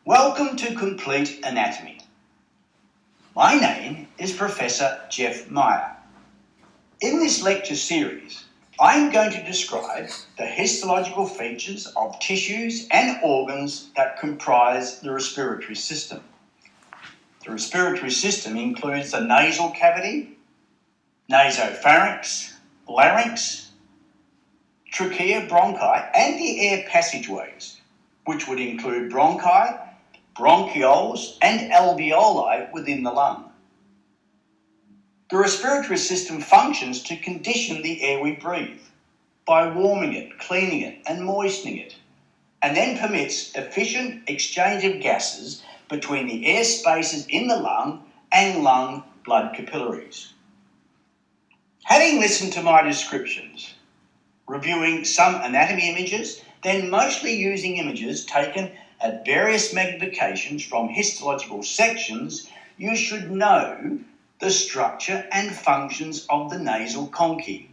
Welcome to Complete Anatomy. My name is Professor Jeff Meyer. In this lecture series, I'm going to describe the histological features of tissues and organs that comprise the respiratory system. The respiratory system includes the nasal cavity, nasopharynx, larynx, trachea, bronchi, and the air passageways, which would include bronchi, bronchioles, and alveoli within the lung. The respiratory system functions to condition the air we breathe by warming it, cleaning it, and moistening it, and then permits efficient exchange of gases between the air spaces in the lung and lung blood capillaries. Having listened to my descriptions, reviewing some anatomy images, then mostly using images taken at various magnifications from histological sections, you should know the structure and functions of the nasal conchae,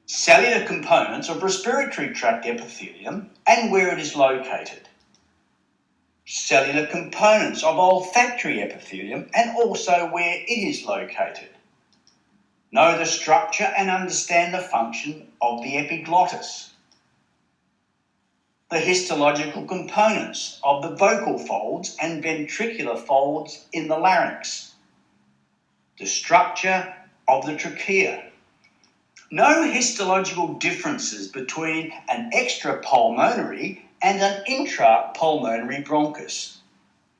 cellular components of respiratory tract epithelium and where it is located, cellular components of olfactory epithelium and also where it is located. Know the structure and understand the function of the epiglottis, the histological components of the vocal folds and ventricular folds in the larynx, the structure of the trachea. Know histological differences between an extrapulmonary and an intrapulmonary bronchus,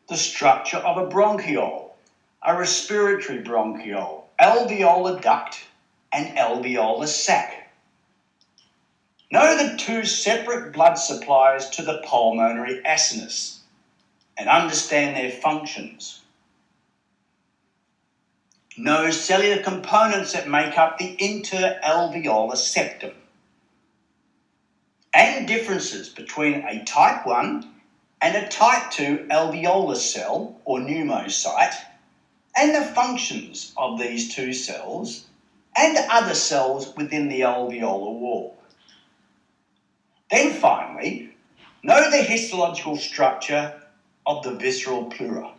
the structure of a bronchiole, a respiratory bronchiole, alveolar duct, and alveolar sac. Know the two separate blood supplies to the pulmonary acinus and understand their functions. Know cellular components that make up the interalveolar septum and differences between a type 1 and a type 2 alveolar cell or pneumocyte and the functions of these two cells and other cells within the alveolar wall. Then finally, know the histological structure of the visceral pleura.